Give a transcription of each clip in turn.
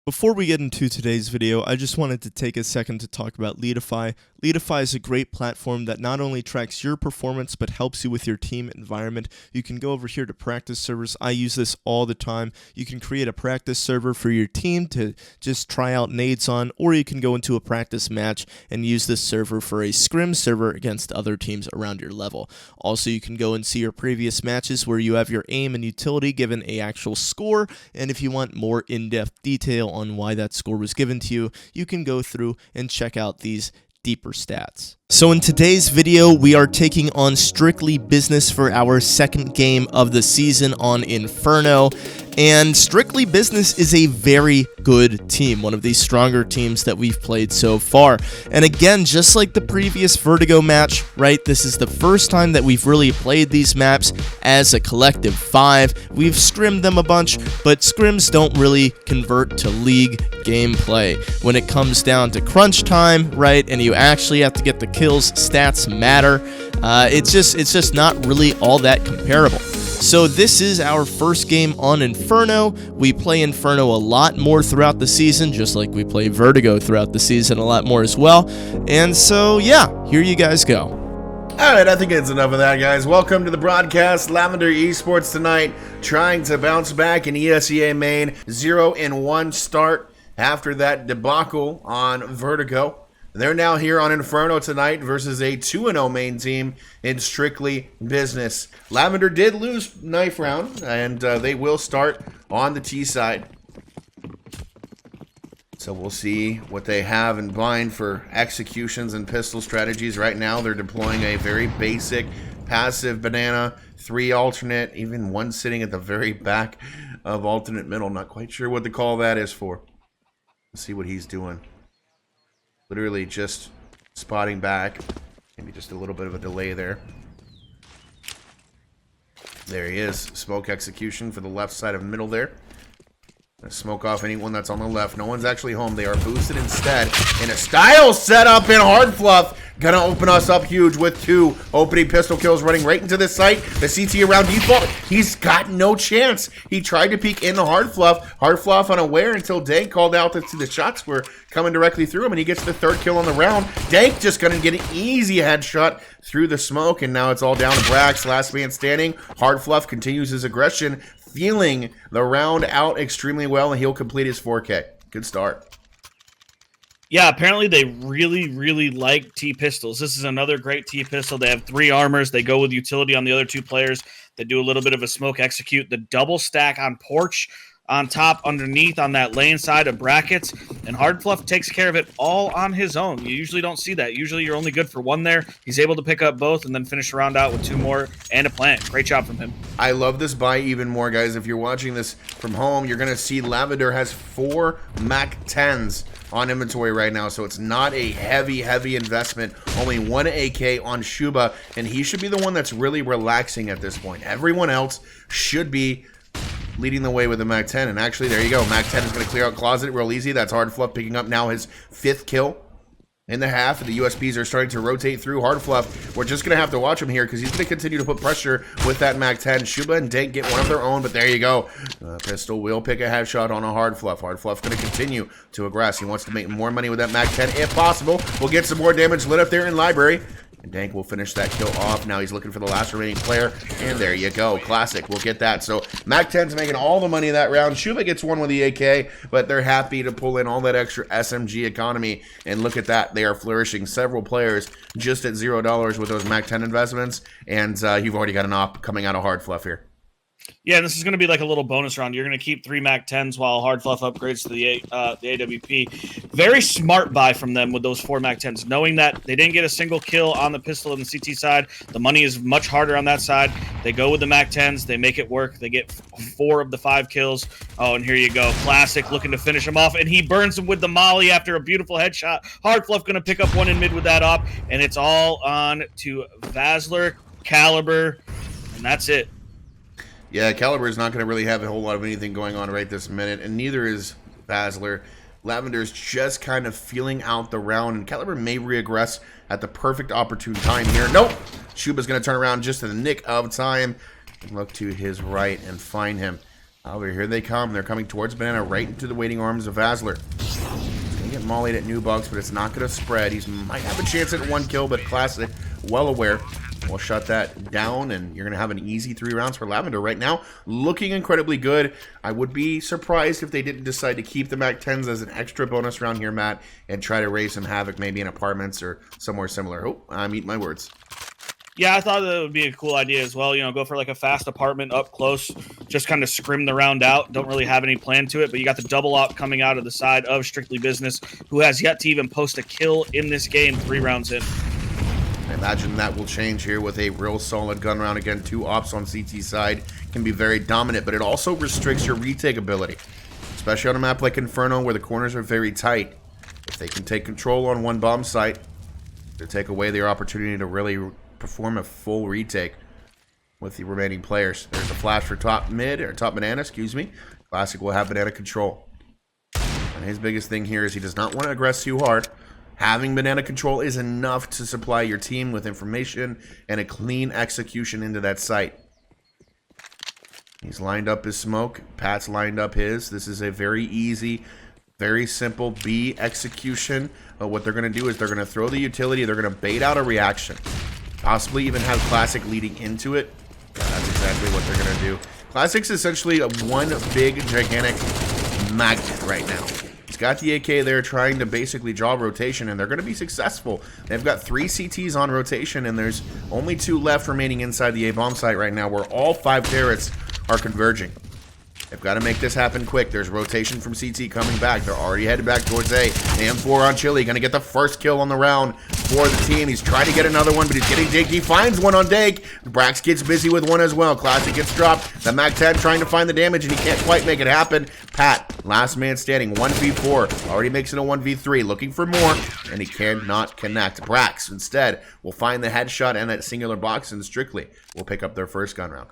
Before we get into today's video, I just wanted to take a second to talk about Leadify. Leadify is a great platform that not only tracks your performance, but helps you with your team environment. You can go over here to practice servers. I use this all the time. You can create a practice server for your team to just try out nades on, or you can go into a practice match and use this server for a scrim server against other teams around your level. Also, you can go and see your previous matches where you have your aim and utility given a actual score, and if you want more in-depth detail on why that score was given to you, you can go through and check out these deeper stats. So in today's video, we are taking on Strictly Business for our second game of the season on Inferno. And Strictly Business is a very good team, one of the stronger teams that we've played so far. And again, just like the previous Vertigo match, right, this is the first time that we've really played these maps as a collective 5. We've scrimmed them a bunch, but scrims don't really convert to league gameplay. When it comes down to crunch time, right, and you actually have to get the kills, stats matter. It's just not really all that comparable. So this is our first game on Inferno. We play Inferno a lot more throughout the season, just like we play Vertigo throughout the season a lot more as well. And so, yeah, here you guys go. Alright, I think it's enough of that, guys. Welcome to the broadcast. Lavender Esports tonight, trying to bounce back in ESEA main. 0-1 start after that debacle on Vertigo. They're now here on Inferno tonight versus a 2-0 main team in Strictly Business. Lavender did lose knife round, and they will start on the T side. So we'll see what they have in mind for executions and pistol strategies. Right now, they're deploying a very basic passive banana, 3 alternate, even one sitting at the very back of alternate middle. Not quite sure what the call that is for. Let's see what he's doing. Literally just spotting back. Maybe just a little bit of a delay there. There he is. Smoke execution for the left side of middle there. Gonna smoke off anyone that's on the left. No one's actually home. They are boosted instead. In a style setup in HardFluff. Gonna open us up huge with 2 opening pistol kills running right into the site. The CT around default. He's got no chance. He tried to peek into HardFluff. HardFluff unaware until Dank called out that the shots were coming directly through him, and he gets the 3rd kill on the round. Dank just gonna get an easy headshot through the smoke, and now it's all down to Brax. Last man standing. HardFluff continues his aggression, feeling the round out extremely well, and he'll complete his 4K. Good start. Yeah, apparently they really like T-pistols. This is another great T-pistol. They have 3 armors. They go with utility on the other 2 players. They do a little bit of a smoke execute. The double stack on porch, on top, underneath, on that lane side of brackets. And HardFluff takes care of it all on his own. You usually don't see that. Usually you're only good for 1 there. He's able to pick up both and then finish the round out with 2 more and a plant. Great job from him. I love this buy even more, guys. If you're watching this from home, you're going to see Lavender has 4 Mac 10s on inventory right now, so it's not a heavy investment. Only 1 AK on Shuba, and he should be the one that's really relaxing at this point. Everyone else should be leading the way with the Mac 10, and actually, there you go. Mac 10 is going to clear out Closet real easy. That's HardFluff picking up now his 5th kill in the half. The USPs are starting to rotate through HardFluff. We're just going to have to watch him here because he's going to continue to put pressure with that Mac 10. Shuba and Dank get one of their own, but there you go. Pistol will pick a headshot on a HardFluff. HardFluff going to continue to aggress. He wants to make more money with that Mac 10 if possible. We'll get some more damage lit up there in Library. And Dank will finish that kill off. Now he's looking for the last remaining player. And there you go. Classic. We'll get that. So Mac 10's making all the money that round. Shuba gets one with the AK, but they're happy to pull in all that extra SMG economy. And look at that. They are flourishing. Several players just at $0 with those Mac 10 investments. And you've already got an op coming out of HardFluff here. Yeah, this is going to be like a little bonus round. You're going to keep 3 Mac 10s while HardFluff upgrades to the AWP. Very smart buy from them with those 4 Mac 10s, knowing that they didn't get a single kill on the pistol on the CT side. The money is much harder on that side. They go with the Mac 10s. They make it work. They get 4 of the 5 kills. Oh, and here you go. Classic looking to finish him off, and he burns him with the molly after a beautiful headshot. HardFluff going to pick up 1 in mid with that op, and it's all on to Vasler, Caliber, and that's it. Yeah, Caliber is not going to really have a whole lot of anything going on right this minute, and neither is Vasler. Lavender's just kind of feeling out the round, and Caliber may reaggress at the perfect opportune time here. Nope! Shuba's going to turn around just in the nick of time and look to his right and find him. Over here they come. They're coming towards Banana, right into the waiting arms of Vazler. He's going to get mollied at New Bugs, but it's not going to spread. He might have a chance at 1 kill, but Classic, well aware. We'll shut that down, and you're going to have an easy 3 rounds for Lavender right now. Looking incredibly good. I would be surprised if they didn't decide to keep the MAC-10s as an extra bonus round here, Matt, and try to raise some havoc maybe in apartments or somewhere similar. Oh, I'm eating my words. Yeah, I thought that would be a cool idea as well. You know, go for like a fast apartment up close, just kind of scrim the round out. Don't really have any plan to it, but you got the double op coming out of the side of Strictly Business, who has yet to even post a kill in this game 3 rounds in. I imagine that will change here with a real solid gun round. Again, 2 ops on CT side can be very dominant, but it also restricts your retake ability, especially on a map like Inferno where the corners are very tight. If they can take control on 1 bomb site, they take away their opportunity to really perform a full retake with the remaining players. There's a flash for top mid, or top Banana, excuse me. Classic will have Banana control. And his biggest thing here is he does not want to aggress too hard. Having Banana control is enough to supply your team with information and a clean execution into that site. He's lined up his smoke. Pat's lined up his. This is a very easy, very simple B execution. What they're going to do is they're going to throw the utility. They're going to bait out a reaction. Possibly even have Classic leading into it. Yeah, that's exactly what they're going to do. Classic's essentially one big, gigantic magnet right now. He's got the AK there trying to basically draw rotation, and they're going to be successful. They've got 3 CTs on rotation, and there's only 2 left remaining inside the A-bomb site right now, where all 5 turrets are converging. They've got to make this happen quick. There's rotation from CT coming back. They're already headed back towards A. The M4 on Chili, going to get the first kill on the round for the team. He's trying to get another one, but he's getting Dake. He finds one on Dake. Brax gets busy with one as well. Classic gets dropped. The MAC-10 trying to find the damage, and he can't quite make it happen. Pat, last man standing, 1v4. Already makes it a 1v3. Looking for more, and he cannot connect. Brax, instead, will find the headshot and that singular box, and Strictly will pick up their first gun round.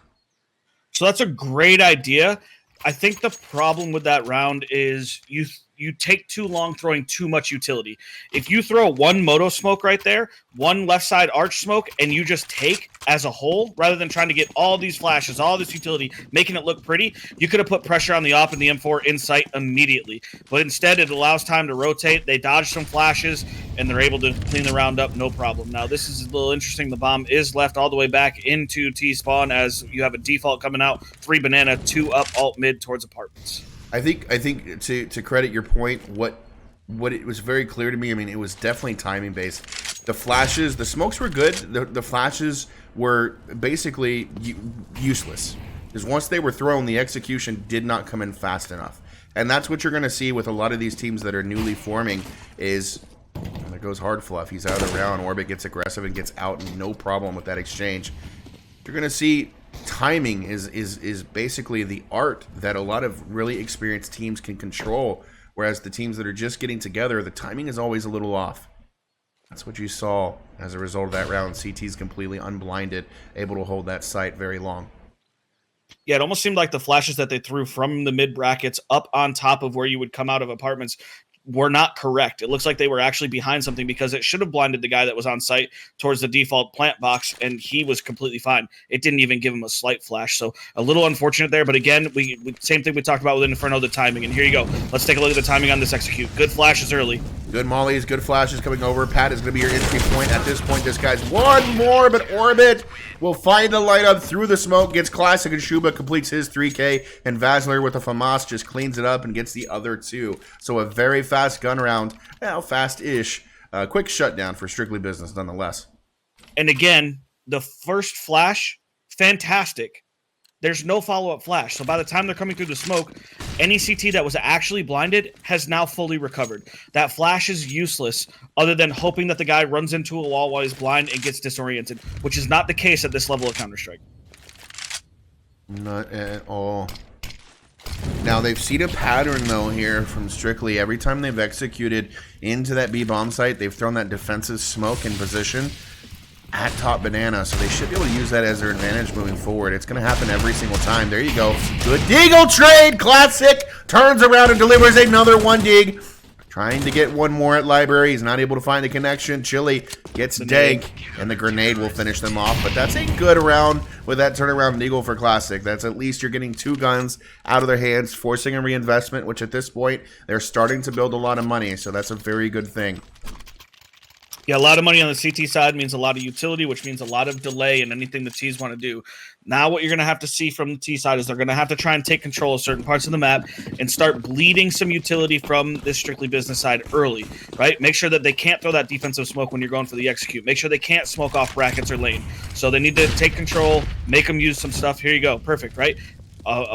So that's a great idea. I think the problem with that round is you take too long throwing too much utility. If you throw 1 moto smoke right there, 1 left side arch smoke, and you just take as a whole, rather than trying to get all these flashes, all this utility, making it look pretty, you could have put pressure on the op and the M4 in sight immediately. But instead, it allows time to rotate. They dodge some flashes, and they're able to clean the round up, no problem. Now, this is a little interesting. The bomb is left all the way back into T-spawn as you have a default coming out, 3 Banana, 2 up, alt mid towards apartments. I think to credit your point, what it was very clear to me, I mean, it was definitely timing based. The flashes, the smokes were good. The flashes were basically useless. Because once they were thrown, the execution did not come in fast enough. And that's what you're going to see with a lot of these teams that are newly forming is, and there goes HardFluff. He's out of the round. Orbit gets aggressive and gets out, no problem with that exchange. You're going to see timing is basically the art that a lot of really experienced teams can control, whereas the teams that are just getting together, the timing is always a little off. That's what you saw as a result of that round. CT's completely unblinded, able to hold that site very long. Yeah, it almost seemed like the flashes that they threw from the mid brackets up on top of where you would come out of apartments were not correct. It looks like they were actually behind something, because it should have blinded the guy that was on site towards the default plant box, and he was completely fine. It didn't even give him a slight flash, so a little unfortunate there. But again, we same thing we talked about with Inferno, the timing. And here you go. Let's take a look at the timing on this execute. Good flashes early. Good mollies, good flashes coming over. Pat is going to be your entry point. At this point, this guy's 1 more, but Orbit will find the light up through the smoke, gets Classic, and Shuba completes his 3K, and Vazler with a FAMAS just cleans it up and gets the other 2. So a very fast gun round. Well, fast-ish. Quick shutdown for Strictly Business, nonetheless. And again, the first flash, fantastic. There's no follow-up flash. So by the time they're coming through the smoke, any CT that was actually blinded has now fully recovered. That flash is useless other than hoping that the guy runs into a wall while he's blind and gets disoriented, which is not the case at this level of Counter-Strike. Not at all. Now, they've seen a pattern, though, here from Strictly. Every time they've executed into that B bomb site, they've thrown that defensive smoke in position at top Banana, so they should be able to use that as their advantage moving forward. It's going to happen every single time. There you go. Good Deagle trade. Classic turns around and delivers another 1 dig. Trying to get one more at library. He's not able to find the connection. Chili gets Dank, and the grenade will finish them off. But that's a good round with that turnaround Eagle for Classic. That's at least you're getting 2 guns out of their hands, forcing a reinvestment, which at this point, they're starting to build a lot of money. So that's a very good thing. Yeah, a lot of money on the CT side means a lot of utility, which means a lot of delay in anything the Ts want to do. Now what you're going to have to see from the T side is they're going to have to try and take control of certain parts of the map and start bleeding some utility from this strictly business side early, right? Make sure that they can't throw that defensive smoke when you're going for the execute. Make sure they can't smoke off brackets or lane. So they need to take control, make them use some stuff. Here you go. Perfect, right?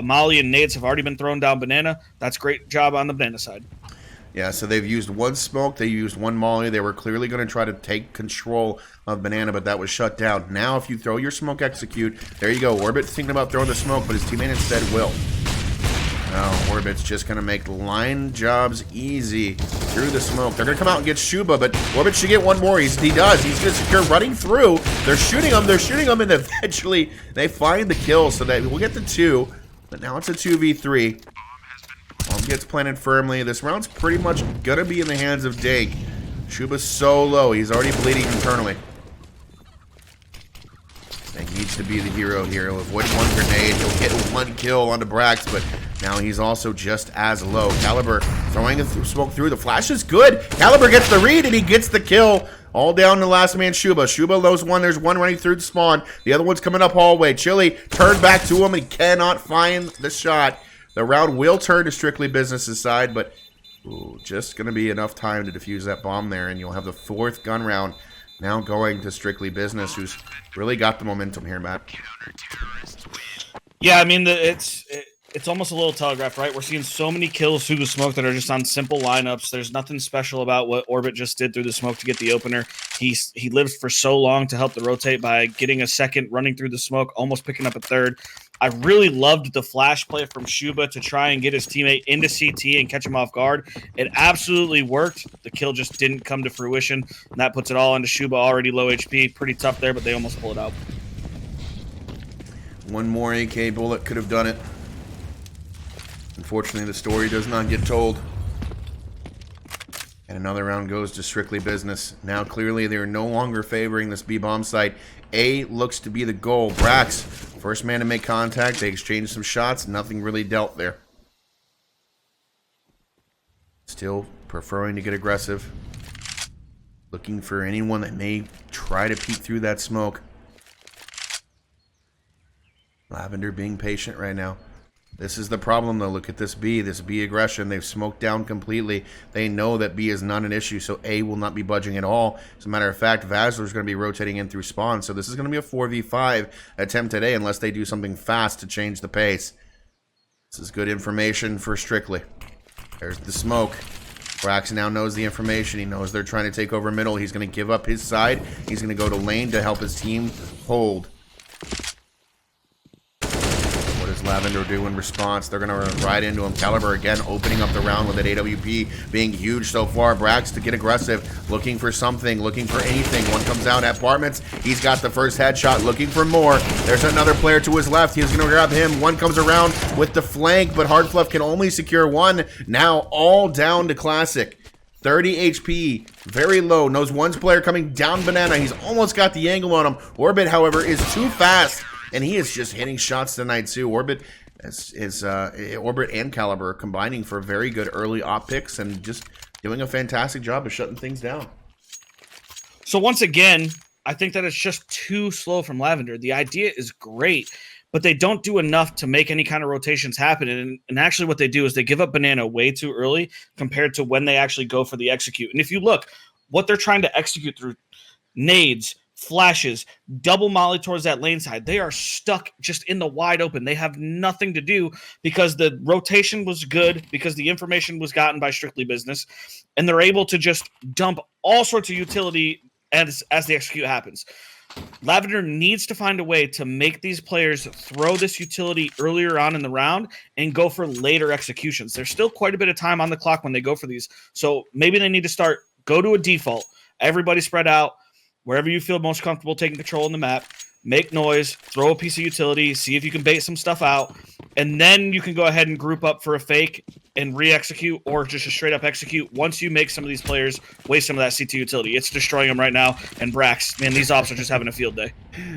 Molly and nades have already been thrown down banana. That's great job on the banana side. Yeah, so they've used 1 smoke, they used 1 molly. They were clearly going to try to take control of banana, but that was shut down. Now, if you throw your smoke execute, there you go. Orbit's thinking about throwing the smoke, but his teammate instead will. Now, Orbit's just going to make line jobs easy through the smoke. They're going to come out and get Shuba, but Orbit should get 1 more. He does. He's going to secure running through. They're shooting him, and eventually they find the kill, so that we'll get the 2. But now it's a 2v3. Bomb gets planted firmly. This round's pretty much gonna be in the hands of Dank. Shuba's so low, he's already bleeding internally. Dank needs to be the hero here. He'll avoid 1 grenade, he'll get 1 kill onto Brax, but now he's also just as low. Caliber throwing a smoke through. The flash is good. Caliber gets the read and he gets the kill. All down to last man Shuba. Shuba lows 1. There's 1 running through the spawn. The other one's coming up hallway. Chili turned back to him and he cannot find the shot. The round will turn to strictly business's side, but just going to be enough time to defuse that bomb there, and you'll have the 4th gun round now going to strictly business, who's really got the momentum here, Matt. Yeah, I mean, it's almost a little telegraphed, right? We're seeing so many kills through the smoke that are just on simple lineups. There's nothing special about what Orbit just did through the smoke to get the opener. He lived for so long to help the rotate by getting a 2nd, running through the smoke, almost picking up a 3rd. I really loved the flash play from Shuba to try and get his teammate into CT and catch him off guard. It absolutely worked. The kill just didn't come to fruition, and that puts it all into Shuba, already low HP. Pretty tough there, but they almost pull it out. 1 more AK bullet could have done it. Unfortunately, the story does not get told. And another round goes to strictly business. Now, clearly, they are no longer favoring this B-bomb site. A looks to be the goal. Brax, first man to make contact. They exchange some shots. Nothing really dealt there. Still preferring to get aggressive. Looking for anyone that may try to peek through that smoke. Lavender being patient right now. This is the problem, though. Look at this B aggression. They've smoked down completely. They know that B is not an issue, so A will not be budging at all. As a matter of fact, Vazler's going to be rotating in through spawn, so this is going to be a 4v5 attempt today unless they do something fast to change the pace. This is good information for Strictly. There's the smoke. Brax now knows the information. He knows they're trying to take over middle. He's going to give up his side. He's going to go to lane to help his team hold. Lavender do in response? They're going to run right into him. Caliber again opening up the round with that AWP being huge so far. Brax to get aggressive, looking for something, looking for anything. One comes out at apartments. He's got the first headshot, looking for more. There's another player to his left. He's going to grab him. One comes around with the flank, but HardFluff can only secure 1. Now all down to Classic. 30 HP, very low. Knows 1's player coming down banana. He's almost got the angle on him. Orbit, however, is too fast. And he is just hitting shots tonight, too. Orbit Orbit and Caliber combining for very good early op picks and just doing a fantastic job of shutting things down. So once again, I think that it's just too slow from Lavender. The idea is great, but they don't do enough to make any kind of rotations happen. And actually what they do is they give up banana way too early compared to when they actually go for the execute. And if you look, what they're trying to execute through nades, flashes, double molly towards that lane side. They are stuck just in the wide open. They have nothing to do because the rotation was good, because the information was gotten by strictly business, and they're able to just dump all sorts of utility as the execute happens. Lavender needs to find a way to make these players throw this utility earlier on in the round and go for later executions. There's still quite a bit of time on the clock when they go for these. So maybe they need to go to a default. Everybody spread out. Wherever you feel most comfortable taking control in the map, make noise, throw a piece of utility, see if you can bait some stuff out, and then you can go ahead and group up for a fake and re-execute or just a straight up execute once you make some of these players waste some of that CT utility. It's destroying them right now. And Brax, man, these ops are just having a field day.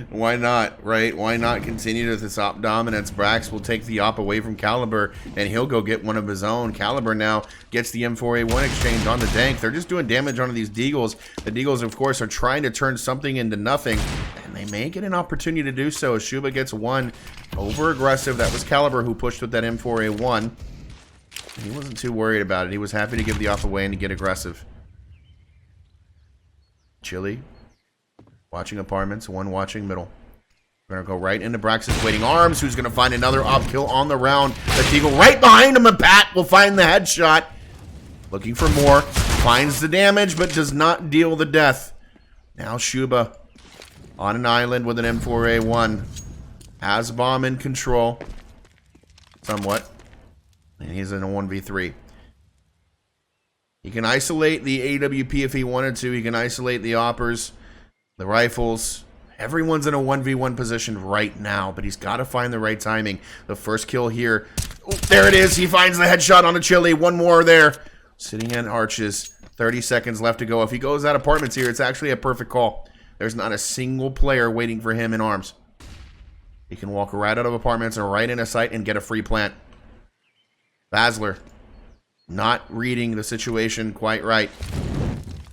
Why not, right? Why not continue with this op dominance? Brax will take the op away from Caliber, and he'll go get one of his own. Caliber now gets the M4A1 exchange on the Dank. They're just doing damage onto these Deagles. The Deagles, of course, are trying to turn something into nothing, and they may get an opportunity to do so. Shuba gets one over aggressive. That was Caliber who pushed with that M4A1. He wasn't too worried about it. He was happy to give the off away and to get aggressive. Chili. Watching apartments, one watching middle. We're going to go right into Brax's waiting arms, who's going to find another op kill on the round. The Deagle right behind him, and Pat will find the headshot. Looking for more. Finds the damage, but does not deal the death. Now Shuba on an island with an M4A1. Has bomb in control. Somewhat. And he's in a 1v3. He can isolate the AWP if he wanted to. He can isolate the oppers, the rifles. Everyone's in a 1v1 position right now, but he's got to find the right timing. The first kill here. Oh, there it is. He finds the headshot on the Chili. One more there. Sitting in arches. 30 seconds left to go. If he goes out apartments here, it's actually a perfect call. There's not a single player waiting for him in arms. He can walk right out of apartments and right into sight and get a free plant. Basler not reading the situation quite right.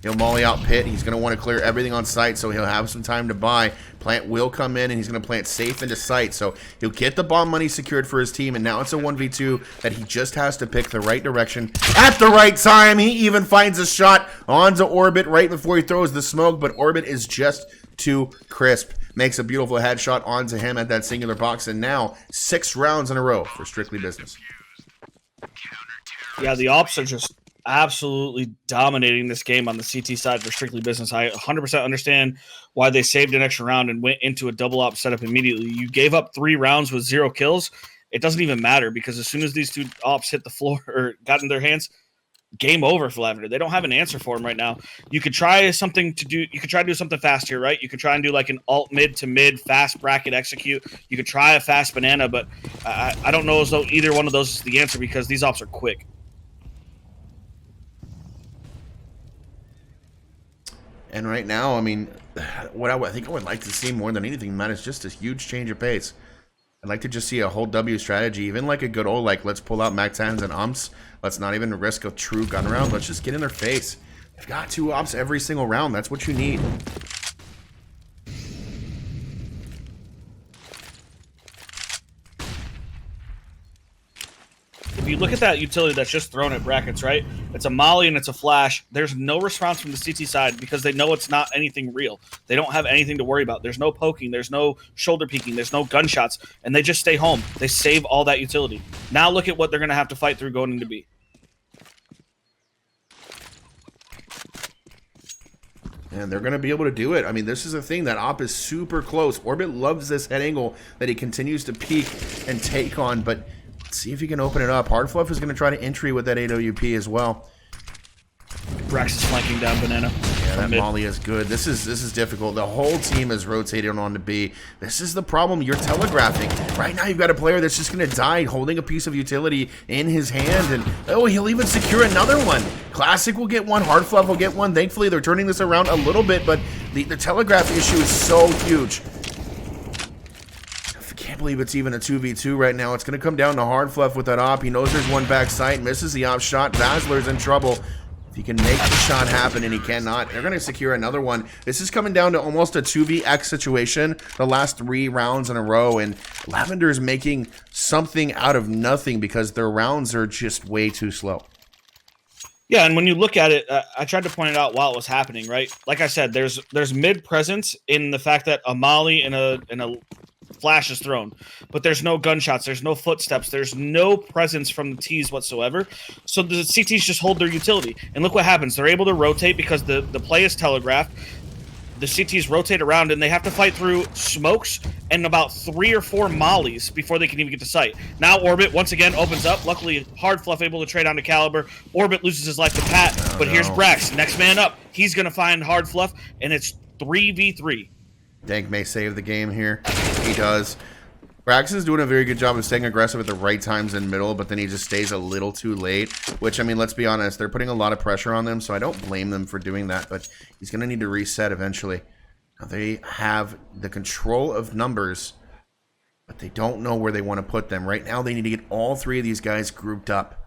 He'll molly out pit. He's going to want to clear everything on site, so he'll have some time to buy. Plant will come in, and he's going to plant safe into site. So he'll get the bomb money secured for his team, and now it's a 1v2 that he just has to pick the right direction at the right time. He even finds a shot onto Orbit right before he throws the smoke, but Orbit is just too crisp. Makes a beautiful headshot onto him at that singular box, and now 6 rounds in a row for Strictly Business. Yeah, the ops are just absolutely dominating this game on the CT side for Strictly Business. I 100% understand why they saved an extra round and went into a double op setup immediately. You gave up 3 rounds with 0 kills. It doesn't even matter because as soon as these 2 ops hit the floor or got in their hands, game over for Lavender. They don't have an answer for him right now. You could try something to do. You could try to do something fast here, right? You could try and do like an alt mid to mid fast bracket execute. You could try a fast banana, but I don't know as though either one of those is the answer because these ops are quick. And right now, I mean, what I think I would like to see more than anything, man, is just a huge change of pace. I'd like to just see a whole W strategy, even like a good old, like, let's pull out Mac 10s and umps. Let's not even risk a true gun round. Let's just get in their face. You've got 2 ops every single round. That's what you need. If you look at that utility that's just thrown at brackets, right? It's a molly and it's a flash. There's no response from the CT side because they know it's not anything real. They don't have anything to worry about. There's no poking. There's no shoulder peeking. There's no gunshots. And they just stay home. They save all that utility. Now look at what they're going to have to fight through going into B. And they're going to be able to do it. I mean, this is a thing. That op is super close. Orbit loves this head angle that he continues to peek and take on, but see if he can open it up. HardFluff is going to try to entry with that AWP as well. Brax is flanking down banana. Yeah, that molly is good. This is difficult. The whole team is rotating on to B. This is the problem. You're telegraphing. Right now you've got a player that's just going to die holding a piece of utility in his hand. And, oh, he'll even secure another one. Classic will get one. HardFluff will get one. Thankfully, they're turning this around a little bit, but the telegraph issue is so huge. Can't believe it's even a 2v2 right now. It's going to come down to HardFluff with that op. He knows there's one back sight, misses the op shot. Basler's in trouble. If he can make the shot happen, and he cannot, they're going to secure another one. This is coming down to almost a 2vx situation the last 3 rounds in a row, and Lavender's making something out of nothing because their rounds are just way too slow. Yeah, and when you look at it, I tried to point it out while it was happening, right? Like I said, there's mid presence in the fact that a molly and a flash is thrown, but there's no gunshots, there's no footsteps, there's no presence from the T's whatsoever. So the CTs just hold their utility, and look what happens. They're able to rotate because the play is telegraphed. The CTs rotate around, and they have to fight through smokes and about 3 or 4 mollies before they can even get to sight. Now Orbit once again opens up. Luckily, HardFluff able to trade on to Caliber. Orbit loses his life to Pat, but here's Brax, next man up. He's going to find HardFluff, and it's 3v3. Dank may save the game here. He does. Brax is doing a very good job of staying aggressive at the right times in middle, but then he just stays a little too late, which, I mean, let's be honest, they're putting a lot of pressure on them, so I don't blame them for doing that, but he's going to need to reset eventually. Now, they have the control of numbers, but they don't know where they want to put them. Right now, they need to get all three of these guys grouped up.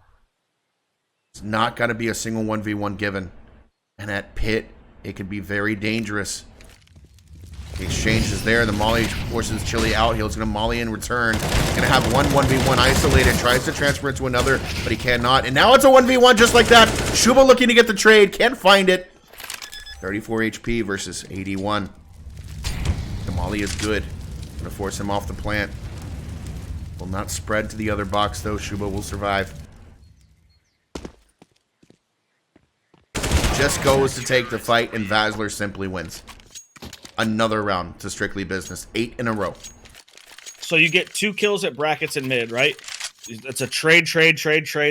It's not got to be a single 1v1 given. And at pit, it could be very dangerous. The exchange is there. The molly forces Chili out. He's going to molly in return. Going to have one 1v1 isolated. Tries to transfer it to another, but he cannot. And now it's a 1v1 just like that. Shuba looking to get the trade. Can't find it. 34 HP versus 81. The molly is good. Going to force him off the plant. Will not spread to the other box, though. Shuba will survive. Just goes to take the fight, and Vasler simply wins. Another round to strictly business. 8 in a row. So you get 2 kills at brackets and mid, right? It's a trade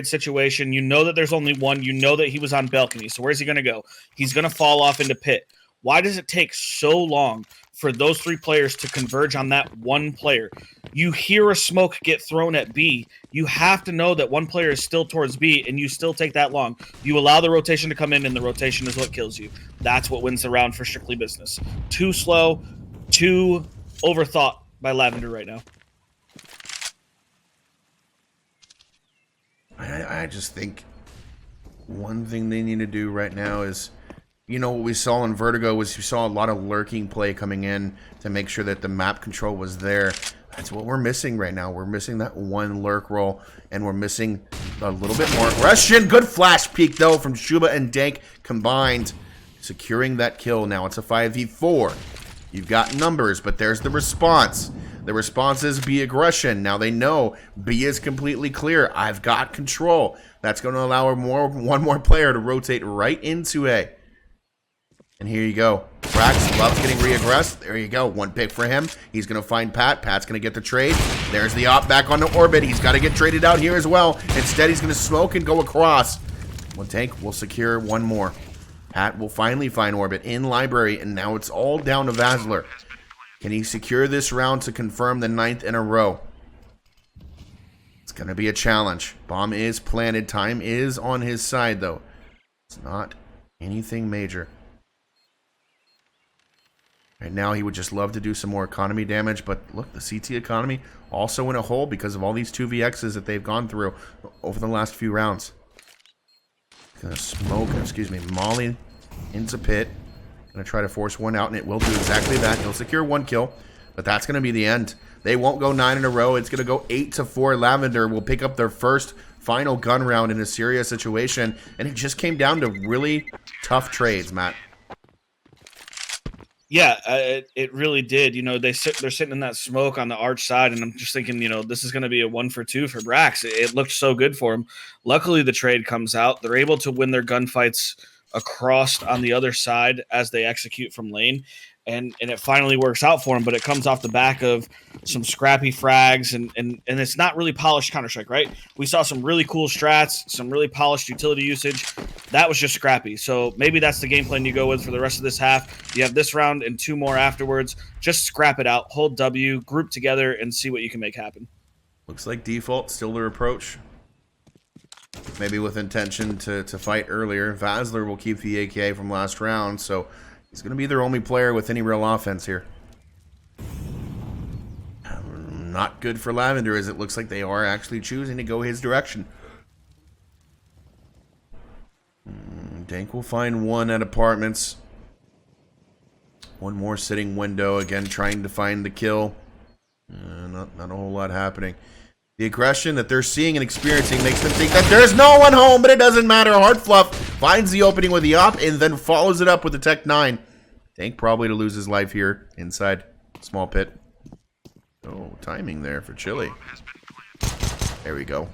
situation. You know that there's only one. You know that he was on balcony. So where's he going to go? He's going to fall off into pit. Why does it take so long for those 3 players to converge on that one player? You hear a smoke get thrown at B. You have to know that one player is still towards B, and you still take that long. You allow the rotation to come in, and the rotation is what kills you. That's what wins the round for strictly business. Too slow, too overthought by Lavender right now. I just think one thing they need to do right now is, you know, what we saw in Vertigo was we saw a lot of lurking play coming in to make sure that the map control was there. That's what we're missing right now. We're missing that one lurk roll, and we're missing a little bit more aggression. Good flash peek, though, from Shuba and Dank combined, securing that kill. Now it's a 5v4. You've got numbers, but there's the response. The response is B aggression. Now they know B is completely clear. I've got control. That's going to allow one more player to rotate right into A. And here you go. Brax loves getting re-aggressed. There you go. One pick for him. He's going to find Pat. Pat's going to get the trade. There's the op back on the orbit. He's got to get traded out here as well. Instead, he's going to smoke and go across. One tank will secure one more. Pat will finally find orbit in library, and now it's all down to Vasler. Can he secure this round to confirm the 9th in a row? It's going to be a challenge. Bomb is planted. Time is on his side, though. It's not anything major. Right now, he would just love to do some more economy damage, but look, the CT economy also in a hole because of all these 2VXs that they've gone through over the last few rounds. Gonna smoke, molly into pit. Gonna try to force one out, and it will do exactly that. He'll secure one kill, but that's gonna be the end. They won't go 9 in a row. It's gonna go 8-4. Lavender will pick up their first final gun round in a serious situation, and it just came down to really tough trades, Matt. Yeah, it really did. You know, they're sitting in that smoke on the arch side, and I'm just thinking, you know, this is going to be a 1-for-2 for Brax. It looked so good for him. Luckily, the trade comes out. They're able to win their gunfights across on the other side as they execute from lane, and it finally works out for them. But it comes off the back of some scrappy frags, and it's not really polished Counter-Strike, right? We saw some really cool strats, some really polished utility usage. That was just scrappy. So maybe that's the game plan you go with for the rest of this half. You have this round and 2 more afterwards. Just scrap it out, hold W, group together, and see what you can make happen. Looks like default still their approach. Maybe with intention to fight earlier. Vasler will keep the AK from last round, so he's going to be their only player with any real offense here. Not good for Lavender, as it looks like they are actually choosing to go his direction. Dank will find one at apartments. One more sitting window, again trying to find the kill. Not a whole lot happening. The aggression that they're seeing and experiencing makes them think that there's no one home, but it doesn't matter. HardFluff finds the opening with the op and then follows it up with the Tech 9. Dank probably to lose his life here inside small pit. Oh, timing there for Chili. There we go.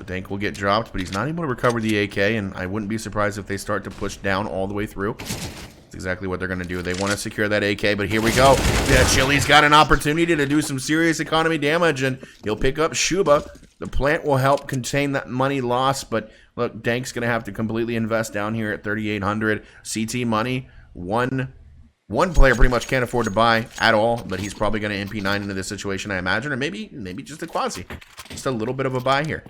Dank will get dropped, but he's not able to recover the AK, and I wouldn't be surprised if they start to push down all the way through. That's exactly what they're going to do. They want to secure that AK, but here we go. Yeah, Chili's got an opportunity to do some serious economy damage, and he'll pick up Shuba. The plant will help contain that money loss, but look, Dank's going to have to completely invest down here at 3,800. CT money, 1 One player pretty much can't afford to buy at all, but he's probably going to MP9 into this situation, I imagine, or maybe just a quasi. Just a little bit of a buy here.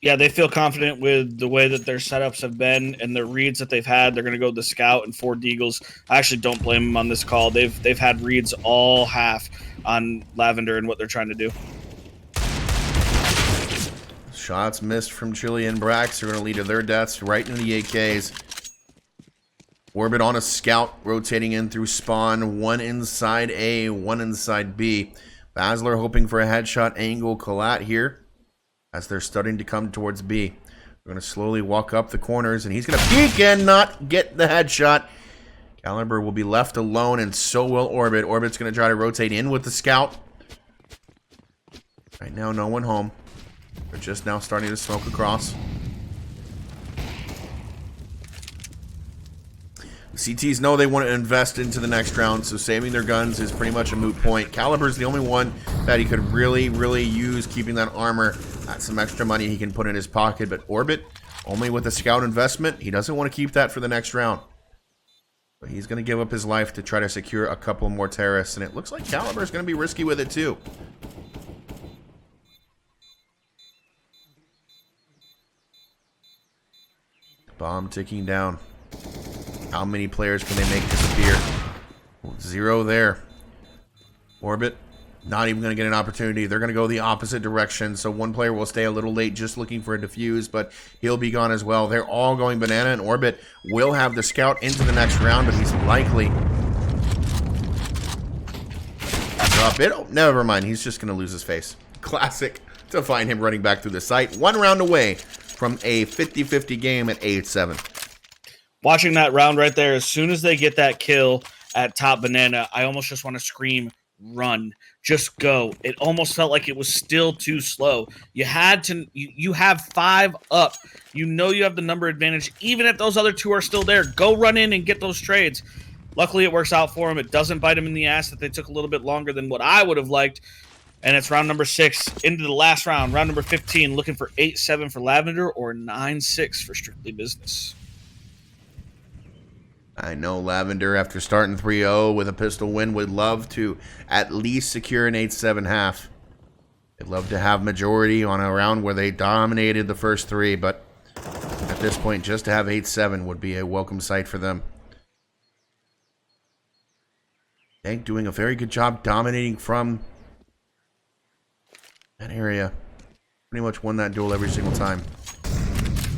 Yeah, they feel confident with the way that their setups have been and the reads that they've had. They're going to go the scout and 4 deagles. I actually don't blame them on this call. They've had reads all half on Lavender and what they're trying to do. Shots missed from Chili and Brax are going to lead to their deaths right into the AKs. Orbit on a scout, rotating in through spawn. One inside A, one inside B. Basler hoping for a headshot angle. Collat here as they're starting to come towards B. They're going to slowly walk up the corners, and he's going to peek and not get the headshot. Caliber will be left alone, and so will Orbit. Orbit's going to try to rotate in with the scout. Right now, no one home. They're just now starting to smoke across. CTs know they want to invest into the next round, so saving their guns is pretty much a moot point. Caliber's the only one that he could really use keeping that armor. That's some extra money he can put in his pocket, but Orbit, only with a scout investment, he doesn't want to keep that for the next round. But he's going to give up his life to try to secure a couple more terrorists, and it looks like Caliber's going to be risky with it too. Bomb ticking down. How many players can they make disappear? 0 there. Orbit, not even going to get an opportunity. They're going to go the opposite direction, so one player will stay a little late just looking for a defuse, but he'll be gone as well. They're all going banana, and Orbit will have the scout into the next round, but he's likely drop it. Oh, never mind. He's just going to lose his face. Classic to find him running back through the site. 1 round away from a 50-50 game at 8-7. Watching that round right there, as soon as they get that kill at top banana, I almost just want to scream, run, just go. It almost felt like it was still too slow. You had to, you have 5 up. You know you have the number advantage. Even if those other 2 are still there, go run in and get those trades. Luckily, it works out for them. It doesn't bite them in the ass that they took a little bit longer than what I would have liked. And it's round number 6 into the last round, round number 15, looking for 8-7 for Lavender or 9-6 for Strictly Business. I know Lavender, after starting 3-0 with a pistol win, would love to at least secure an 8-7 half. They'd love to have majority on a round where they dominated the first 3, but at this point, just to have 8-7 would be a welcome sight for them. Tank doing a very good job dominating from that area. Pretty much won that duel every single time.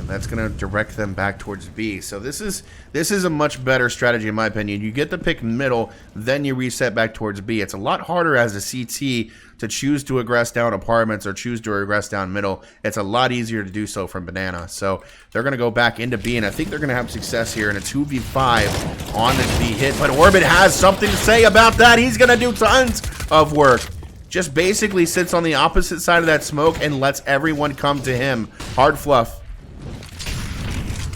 That's going to direct them back towards B. So this is a much better strategy in my opinion. You get the pick middle, then you reset back towards B. It's a lot harder as a CT to choose to aggress down apartments or choose to aggress down middle. It's a lot easier to do so from banana. So they're going to go back into B, and I think they're going to have success here in a 2v5 on the B hit. But Orbit has something to say about that. He's going to do tons of work. Just basically sits on the opposite side of that smoke and lets everyone come to him. HardFluff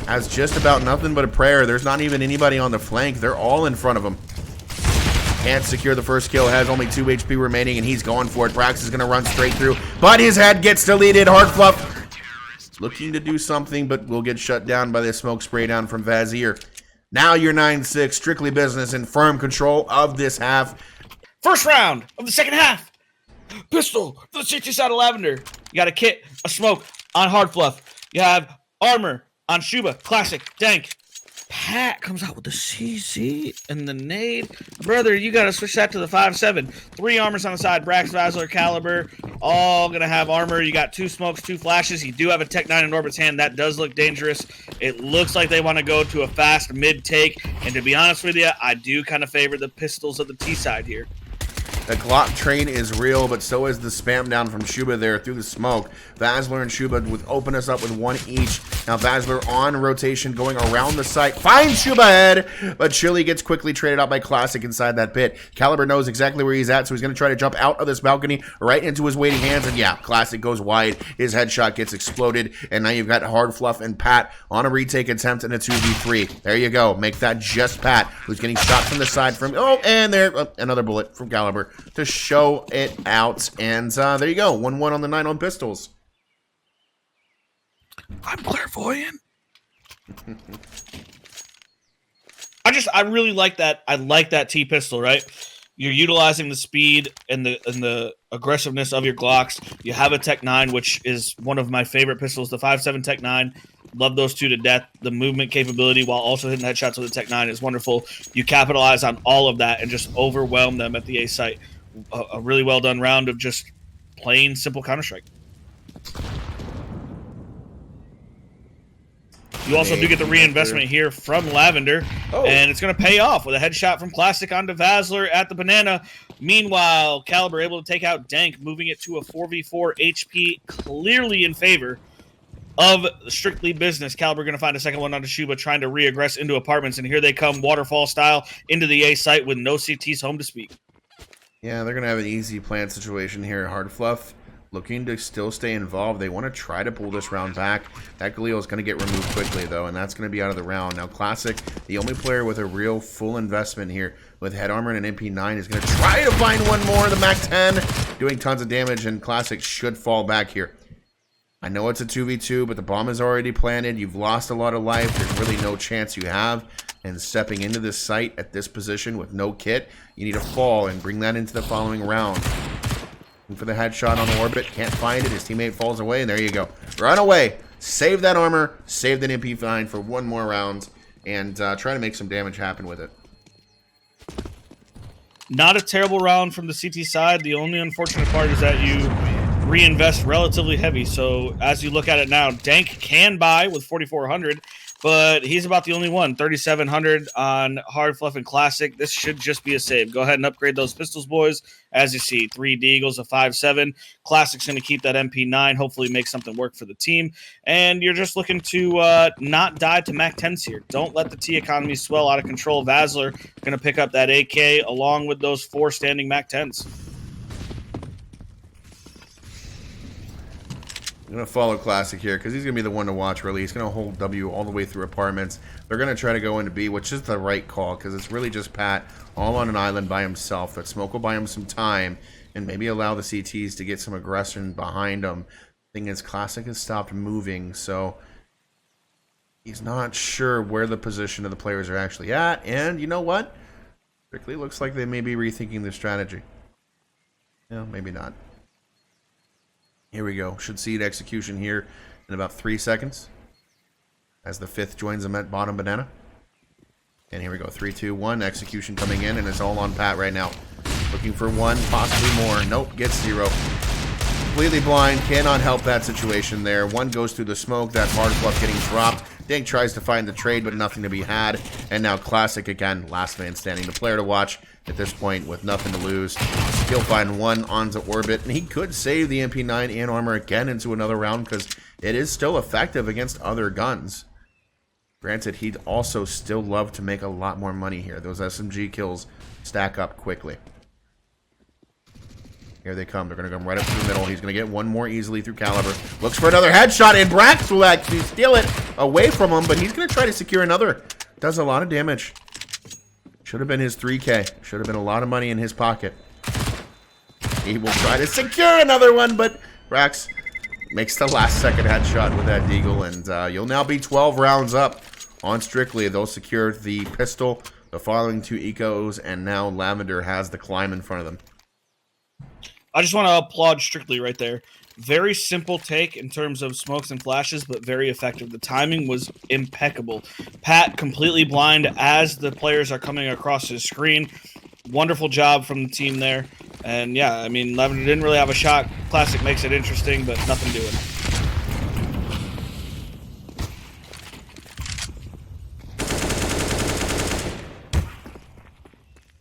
has just about nothing but a prayer. There's not even anybody on the flank. They're all in front of him. Can't secure the first kill. Has only 2 HP remaining, and he's going for it. Brax is going to run straight through, but his head gets deleted. HardFluff looking to do something, but will get shut down by the smoke spray down from Vazir. Now you're 9-6. Strictly Business in firm control of this half. First round of the second half. Pistol for the CT side of Lavender. You got a kit, a smoke on HardFluff. You have armor on Shuba, classic, dank. Pat comes out with the CZ and the nade. Brother, you got to switch that to the 5-7. 3 armors on the side, Brax, Vasler, Caliber, all going to have armor. You got 2 smokes, 2 flashes. You do have a Tech 9 in Orbit's hand. That does look dangerous. It looks like they want to go to a fast mid-take. And to be honest with you, I do kind of favor the pistols of the T side here. The Glock train is real, but so is the spam down from Shuba there through the smoke. Vasler and Shuba would open us up with 1 each. Now Vasler on rotation going around the site. Finds Shuba head, but Chili gets quickly traded out by Classic inside that pit. Caliber knows exactly where he's at, so he's going to try to jump out of this balcony right into his waiting hands. And yeah, Classic goes wide. His headshot gets exploded. And now you've got HardFluff and Pat on a retake attempt in a 2v3. There you go. Make that just Pat, who's getting shot from the side from... Oh, and there, another bullet from Caliber to show it out. And there you go. 1-1 on the 9 on pistols. I'm clairvoyant. I really like that. I like that T pistol, right? You're utilizing the speed and the aggressiveness of your Glocks. You have a Tech 9, which is one of my favorite pistols, the 5.7 Tech 9. Love those two to death. The movement capability while also hitting headshots with the Tech 9 is wonderful. You capitalize on all of that and just overwhelm them at the A site. A really well done round of just plain simple Counter-Strike. You also do get the reinvestment here from Lavender, and it's going to pay off with a headshot from Classic onto Vasler at the banana. Meanwhile, Caliber able to take out Dank, moving it to a 4v4 HP, clearly in favor of Strictly Business. Caliber going to find a second one onto Shuba, trying to re-aggress into apartments, and here they come, waterfall style, into the A site with no CTs home to speak. Yeah, they're going to have an easy plant situation here. HardFluff looking to still stay involved. They want to try to pull this round back. That Galil is going to get removed quickly, though, and that's going to be out of the round. Now, Classic, the only player with a real full investment here with head armor and an MP9, is going to try to find one more. The MAC-10 doing tons of damage, and Classic should fall back here. I know it's a 2v2, but the bomb is already planted. You've lost a lot of life. There's really no chance you have. And stepping into this site at this position with no kit, you need to fall and bring that into the following round. For the headshot on Orbit, can't find it. His teammate falls away, and there you go. Run away. Save that armor. Save that MP9 for one more round, and try to make some damage happen with it. Not a terrible round from the CT side. The only unfortunate part is that you reinvest relatively heavy. So as you look at it now, Dank can buy with 4,400, but he's about the only one. 3,700 on HardFluff and Classic. This should just be a save. Go ahead and upgrade those pistols, boys. As you see, 3 Deagles, a 5.7. Classic's going to keep that MP9, hopefully make something work for the team. And you're just looking to not die to MAC-10s here. Don't let the T economy swell out of control. Vasler going to pick up that AK along with those 4 standing MAC-10s. I'm going to follow Classic here because he's going to be the one to watch, really. He's going to hold W all the way through apartments. They're going to try to go into B, which is the right call because it's really just Pat all on an island by himself. That Smoke will buy him some time and maybe allow the CTs to get some aggression behind him. Thing is, Classic has stopped moving, so he's not sure where the position of the players are actually at. And you know what? Strictly looks like they may be rethinking their strategy. No, maybe not. Here we go. Should see it execution here in about 3 seconds. As the 5th joins them at bottom banana. And here we go. 3, 2, 1. Execution coming in, and it's all on Pat right now. Looking for 1, possibly more. Nope, gets 0. Completely blind. Cannot help that situation there. 1 goes through the smoke. That HardFluff getting dropped. Dank tries to find the trade, but nothing to be had. And now Classic again. Last man standing. The player to watch at this point with nothing to lose. He'll find 1 onto Orbit, and he could save the MP9 and armor again into another round because it is still effective against other guns. Granted, he'd also still love to make a lot more money here. Those SMG kills stack up quickly. Here they come. They're going to come right up through the middle. He's going to get 1 more easily through Caliber. Looks for another headshot, and Brax will actually steal it away from him, but he's going to try to secure another. Does a lot of damage. Should have been his 3K. Should have been a lot of money in his pocket. He will try to secure another one, but Brax makes the last second headshot with that Deagle, and you'll now be 12 rounds up on Strictly. They'll secure the pistol, the following 2 ecos, and now Lavender has the climb in front of them. I just want to applaud Strictly right there. Very simple take in terms of smokes and flashes, but very effective. The timing was impeccable. Pat completely blind as the players are coming across his screen. Wonderful job from the team there. And yeah, I mean, Lavender didn't really have a shot. Classic makes it interesting, but nothing doing.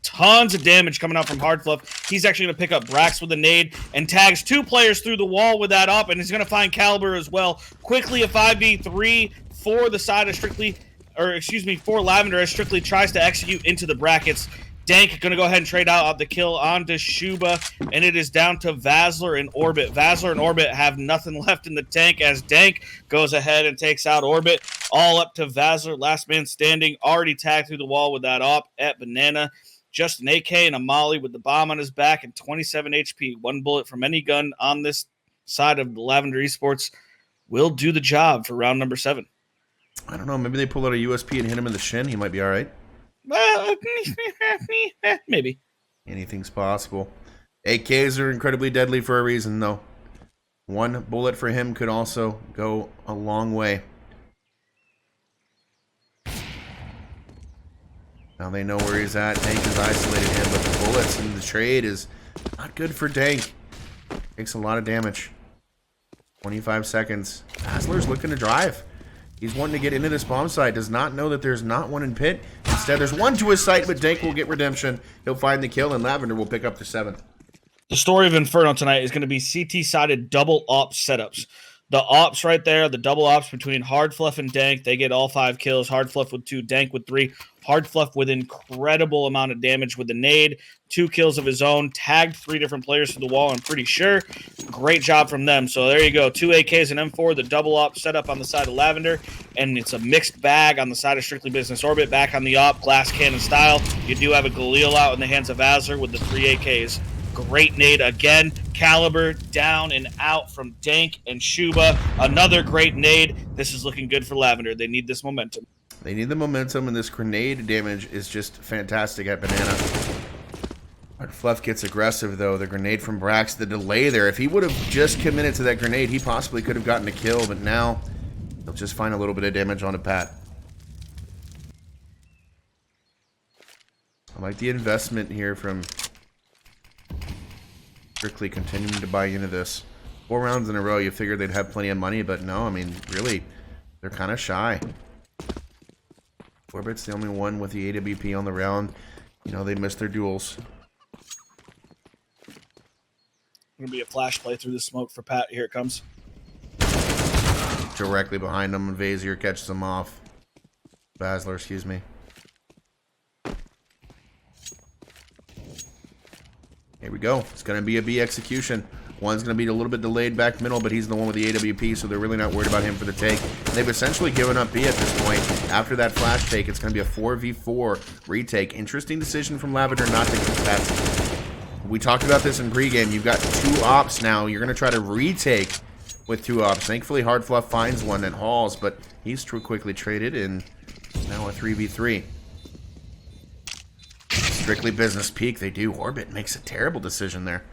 Tons of damage coming out from HardFluff. He's actually going to pick up Brax with a nade and tags 2 players through the wall with that up, and he's going to find Caliber as well. Quickly a 5v3 for the side of Strictly, or excuse me, for Lavender as Strictly tries to execute into the brackets. Dank going to go ahead and trade out the kill onto Shuba, and it is down to Vasler and Orbit. Vasler and Orbit have nothing left in the tank as Dank goes ahead and takes out Orbit. All up to Vasler, last man standing, already tagged through the wall with that op at Banana. Just an AK and a Molly with the bomb on his back and 27 HP. 1 bullet from any gun on this side of Lavender Esports will do the job for round number 7. I don't know. Maybe they pull out a USP and hit him in the shin. He might be all right. Maybe. Anything's possible. AKs are incredibly deadly for a reason, though. One bullet for him could also go a long way. Now they know where he's at. Dank has isolated him, but the bullets and the trade is not good for Dank. Takes a lot of damage. 25 seconds. Dazzler's looking to drive. He's wanting to get into this bomb site. Does not know that there's not one in pit. Instead, there's one to his site, but Dank will get redemption. He'll find the kill, and Lavender will pick up the 7th. The story of Inferno tonight is going to be CT-sided double ops setups. The ops right there, the double ops between HardFluff and Dank, they get all 5 kills. HardFluff with 2, Dank with 3. HardFluff with incredible amount of damage with the nade, 2 kills of his own, tagged 3 different players to the wall, I'm pretty sure. Great job from them. So there you go, 2 AKs and M4, the double op setup on the side of Lavender, and it's a mixed bag on the side of Strictly Business Orbit. Back on the op, glass cannon style. You do have a Galil out in the hands of Azler with the 3 AKs. Great nade again. Caliber down and out from Dank and Shuba. Another great nade. This is looking good for Lavender. They need this momentum. They need the momentum, and this grenade damage is just fantastic at Banana. HardFluff gets aggressive, though. The grenade from Brax, the delay there. If he would have just committed to that grenade, he possibly could have gotten a kill, but now he'll just find a little bit of damage on a Pat. I like the investment here from Strictly continuing to buy into this. 4 rounds in a row, you figured they'd have plenty of money, but no, I mean, really, they're kind of shy. Orbit's the only one with the AWP on the round. You know, they missed their duels. Going to be a flash play through the smoke for Pat. Here it comes. Directly behind him, and Vazier catches him off. Basler, excuse me. Here we go. It's going to be a B execution. One's going to be a little bit delayed back middle, but he's the one with the AWP, so they're really not worried about him for the take. They've essentially given up B at this point. After that flash take, it's going to be a 4v4 retake. Interesting decision from Lavender not to contest. We talked about this in pregame. You've got 2 ops now. You're going to try to retake with 2 ops. Thankfully, HardFluff finds one at Halls, but he's too quickly traded, and now a 3v3. Strictly Business peek. They do. Orbit makes a terrible decision there.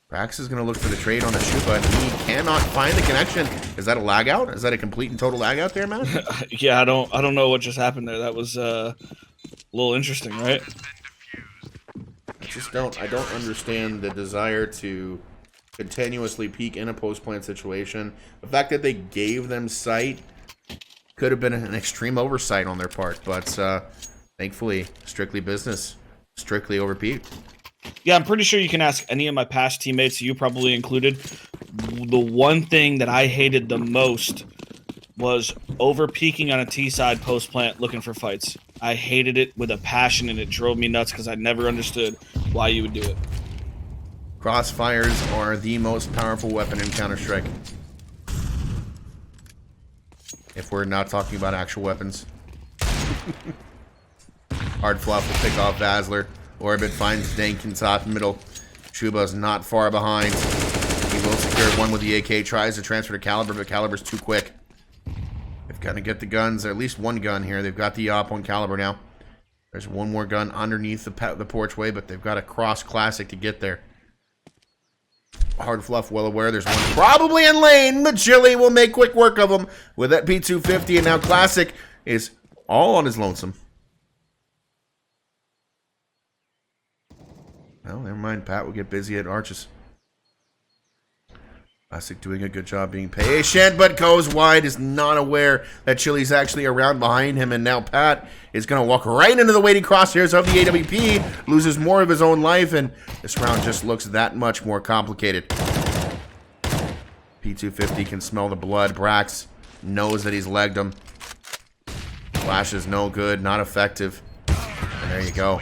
Brax is going to look for the trade on a Shuba, and he cannot find the connection. Is that a lag out? Is that a complete and total lag out there, man? Yeah, I don't know what just happened there. That was a little interesting, right? I don't understand the desire to continuously peek in a post-plant situation. The fact that they gave them sight could have been an extreme oversight on their part, but thankfully, Strictly Business strictly overpeaked. Yeah, I'm pretty sure you can ask any of my past teammates, you probably included. The one thing that I hated the most was over-peaking on a T-side post-plant looking for fights. I hated it with a passion, and it drove me nuts because I never understood why you would do it. Crossfires are the most powerful weapon in Counter-Strike. If we're not talking about actual weapons. HardFluff will pick off Dazzler. Orbit finds Dank in top and middle. Shuba's not far behind. He will secure one with the AK. Tries to transfer to Caliber, but Caliber's too quick. They've got to get the guns. At least one gun here. They've got the op on Caliber now. There's one more gun underneath the porchway, but they've got a cross classic to get there. HardFluff well aware there's one probably in lane, but Chili will make quick work of him with that P250, and now Classic is all on his lonesome. Well, never mind. Pat will get busy at Arches. Classic doing a good job being patient, but goes wide, is not aware that Chili's actually around behind him, and now Pat is going to walk right into the waiting crosshairs of the AWP, loses more of his own life, and this round just looks that much more complicated. P250 can smell the blood. Brax knows that he's legged him. Flash is no good, not effective. And there you go.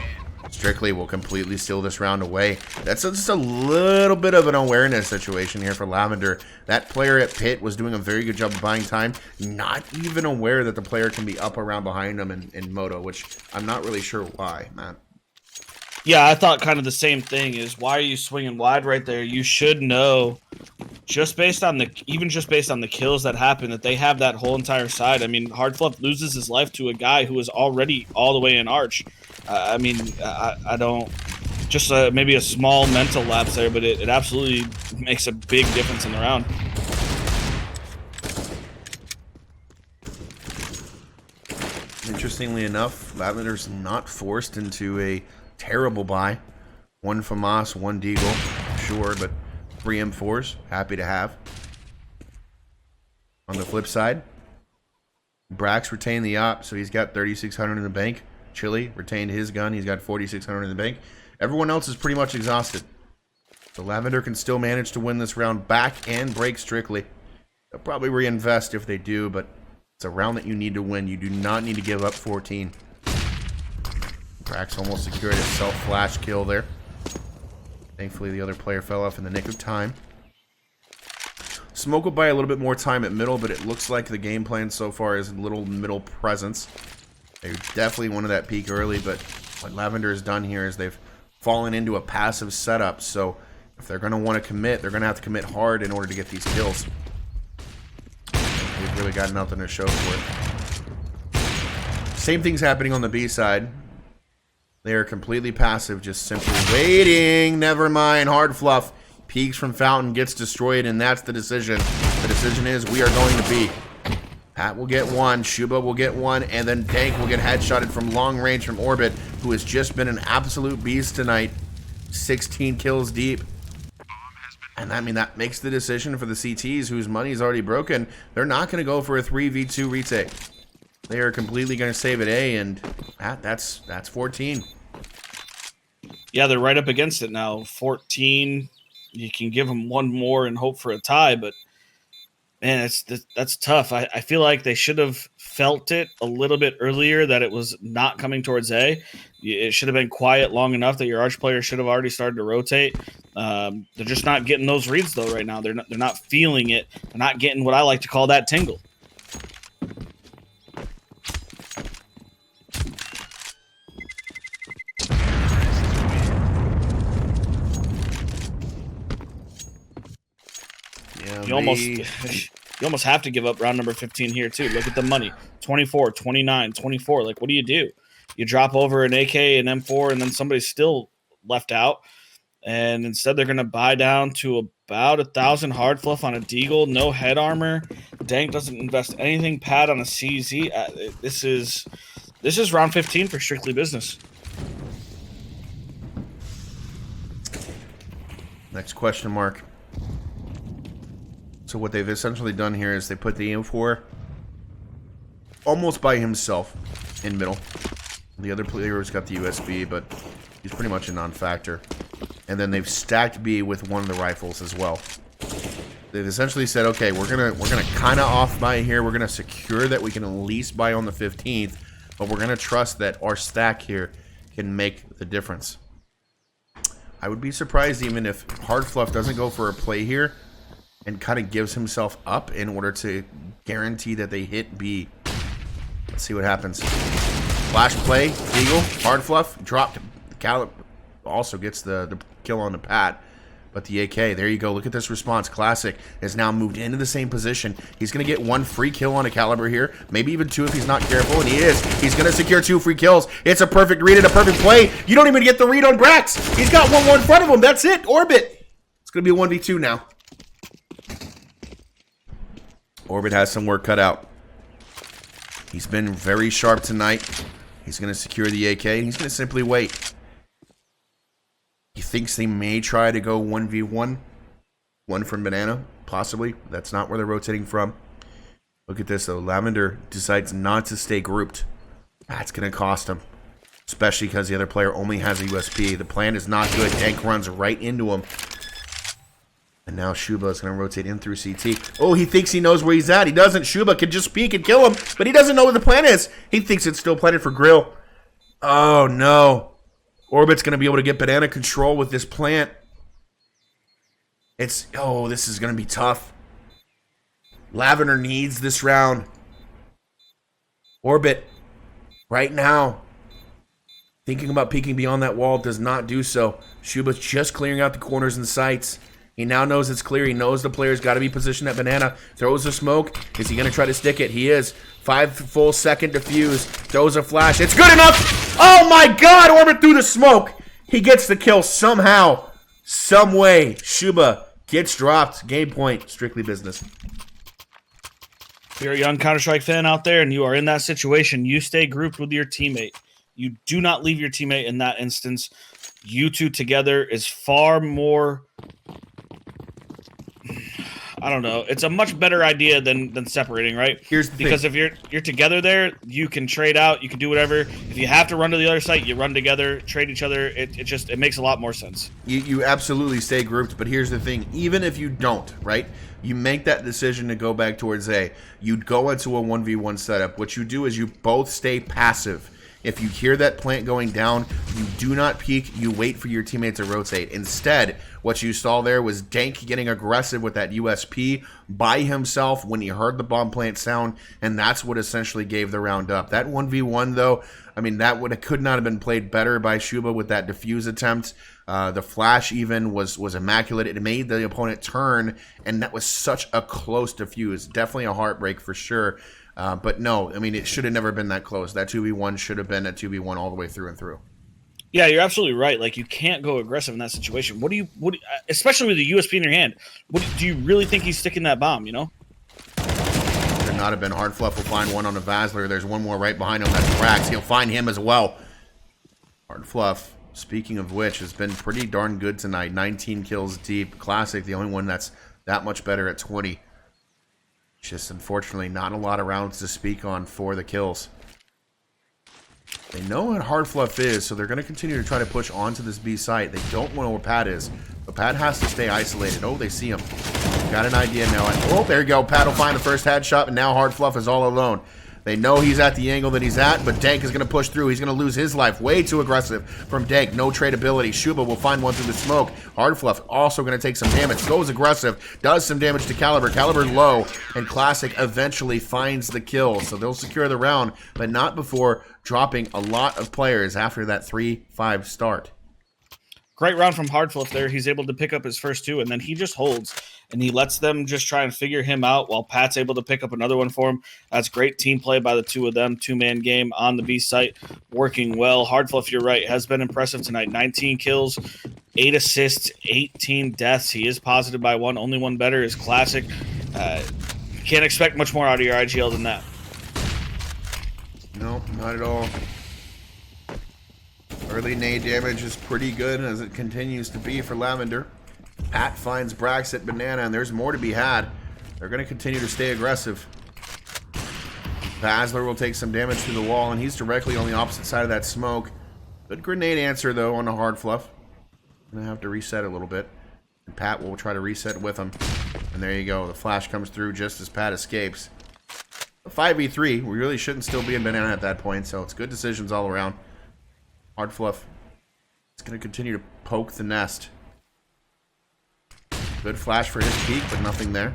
Strictly will completely steal this round away. That's just a little bit of an awareness situation here for Lavender. That player at pit was doing a very good job of buying time, not even aware that the player can be up around behind him in Moto, which I'm not really sure why, man. Yeah, I thought kind of the same thing. Is why are you swinging wide right there? You should know, just based on the kills that happen, that they have that whole entire side. I mean, HardFluff loses his life to a guy who is already all the way in Arch. I mean, I don't just maybe a small mental lapse there, but it absolutely makes a big difference in the round. Interestingly enough, Lavender's not forced into a terrible buy. 1 FAMAS, 1 Deagle, sure, but 3 M4s, happy to have. On the flip side, Brax retained the op, so he's got 3,600 in the bank. Chili retained his gun, he's got 4,600 in the bank. Everyone else is pretty much exhausted. So Lavender can still manage to win this round back and break strictly. They'll probably reinvest if they do, but it's a round that you need to win. You do not need to give up 14. Brax almost secured a self-flash kill there. Thankfully, the other player fell off in the nick of time. Smoke will buy a little bit more time at middle, but it looks like the game plan so far is little middle presence. They definitely wanted that peak early, but what Lavender has done here is they've fallen into a passive setup. So if they're going to want to commit, they're going to have to commit hard in order to get these kills. They've really got nothing to show for it. Same thing's happening on the B side. They are completely passive, just simply waiting. Never mind. HardFluff peeks from Fountain, gets destroyed, and that's the decision. The decision is we are going to B. Pat will get 1, Shuba will get 1, and then Dank will get headshotted from long range from Orbit, who has just been an absolute beast tonight. 16 kills deep. And I mean, that makes the decision for the CTs, whose money is already broken. They're not going to go for a 3v2 retake. They are completely going to save it A, and that's 14. Yeah, they're right up against it now. 14. You can give them 1 more and hope for a tie, but man, that's tough. I feel like they should have felt it a little bit earlier that it was not coming towards A. It should have been quiet long enough that your Arch player should have already started to rotate. They're just not getting those reads though right now. They're not feeling it. They're not getting what I like to call that tingle. You almost have to give up round number 15 here too. Look at the money. 24, 29, 24. Like, what do? You drop over an AK and M4 and then somebody's still left out. And instead they're going to buy down to about 1,000 HardFluff on a Deagle. No head armor. Dank doesn't invest anything. Pat on a CZ. This is round 15 for strictly business. Next question mark. So what they've essentially done here is they put the M4 almost by himself in middle. The other player has got the USB, but he's pretty much a non-factor. And then they've stacked B with one of the rifles as well. They've essentially said, okay, we're gonna kind of off buy here. We're gonna secure that we can at least buy on the 15th, but we're gonna trust that our stack here can make the difference. I would be surprised even if HardFluff doesn't go for a play here and kind of gives himself up in order to guarantee that they hit B. Let's see what happens. Flash play, Eagle, HardFluff, dropped. Caleb also gets the kill on the Pat. But the AK, there you go. Look at this response. Classic has now moved into the same position. He's going to get 1 free kill on a Caliber here. Maybe even 2 if he's not careful, and he is. He's going to secure 2 free kills. It's a perfect read and a perfect play. You don't even get the read on Brax. He's got 1-1 in front of him. That's it. Orbit. It's going to be a 1v2 now. Orbit has some work cut out. He's been very sharp tonight. He's going to secure the AK, and he's going to simply wait. He thinks they may try to go 1v1. 1 from Banana, possibly. That's not where they're rotating from. Look at this, though. Lavender decides not to stay grouped. That's going to cost him. Especially because the other player only has a USP. The plan is not good. Dank runs right into him. And now Shuba is going to rotate in through CT. Oh, he thinks he knows where he's at. He doesn't. Shuba could just peek and kill him, but he doesn't know what the plan is. He thinks it's still planted for Grill. Oh, no. Orbit's going to be able to get Banana control with this plant. Oh, this is going to be tough. Lavender needs this round. Orbit, right now. Thinking about peeking beyond that wall, does not do so. Shuba's just clearing out the corners and sights. He now knows it's clear. He knows the player's got to be positioned at banana. Throws the smoke. Is he going to try to stick it? He is. 5 full second defuse. Throws a flash. It's good enough. Oh my god, Orbit through the smoke. He gets the kill somehow, some way. Shuba gets dropped. Game point. Strictly business. If you're a young Counter-Strike fan out there and you are in that situation, you stay grouped with your teammate. You do not leave your teammate in that instance. You two together is far more... I don't know. It's a much better idea than separating, right? Here's the because thing. if you're together there, you can trade out, you can do whatever. If you have to run to the other site, you run together, trade each other. It makes a lot more sense. You absolutely stay grouped, but here's the thing. Even if you don't, right? You make that decision to go back towards A. You'd go into a 1v1 setup. What you do is you both stay passive. If you hear that plant going down, you do not peek. You wait for your teammate to rotate. Instead, what you saw there was Dank getting aggressive with that USP by himself when he heard the bomb plant sound, and that's what essentially gave the round up. That 1v1, though, I mean, could not have been played better by Shuba with that defuse attempt. The flash even was immaculate. It made the opponent turn, and that was such a close defuse. Definitely a heartbreak for sure. But no, I mean, it should have never been that close. That 2v1 should have been a 2v1 all the way through and through. Yeah, you're absolutely right. Like, you can't go aggressive in that situation. Especially with the USP in your hand, do you really think he's sticking that bomb, you know? Could not have been. HardFluff will find one on a Vasler. There's one more right behind him. That's Brax. He'll find him as well. HardFluff, speaking of which, has been pretty darn good tonight. 19 kills deep. Classic, the only one that's that much better at 20. Just unfortunately not a lot of rounds to speak on for the kills. They know what HardFluff is, so they're going to continue to try to push onto this B site. They don't know where Pat is, but Pat has to stay isolated. Oh, they see him. Got an idea now. Oh, there you go. Pat will find the first headshot, and now HardFluff is all alone. They know he's at the angle that he's at, but Dank is going to push through. He's going to lose his life. Way too aggressive from Dank. No tradability. Shuba will find one through the smoke. HardFluff also going to take some damage. Goes aggressive. Does some damage to Caliber. Caliber low. And Classic eventually finds the kill. So they'll secure the round, but not before dropping a lot of players after that 3-5 start. Great round from HardFluff there. He's able to pick up his first two, and then he just holds, and he lets them just try and figure him out while Pat's able to pick up another one for him. That's great team play by the two of them. Two-man game on the B site, working well. HardFluff, you're right, has been impressive tonight. 19 kills, 8 assists, 18 deaths. He is positive by one. Only one better is Classic. Can't expect much more out of your IGL than that. No, not at all. Early nade damage is pretty good, as it continues to be for Lavender. Pat finds Brax at Banana, and there's more to be had. They're going to continue to stay aggressive. Basler will take some damage through the wall, and he's directly on the opposite side of that smoke. Good grenade answer, though, on the HardFluff. Going to have to reset a little bit. And Pat will try to reset with him. And there you go. The flash comes through just as Pat escapes. A 5v3. We really shouldn't still be in Banana at that point, so it's good decisions all around. HardFluff is going to continue to poke the nest. Good flash for his peak, but nothing there.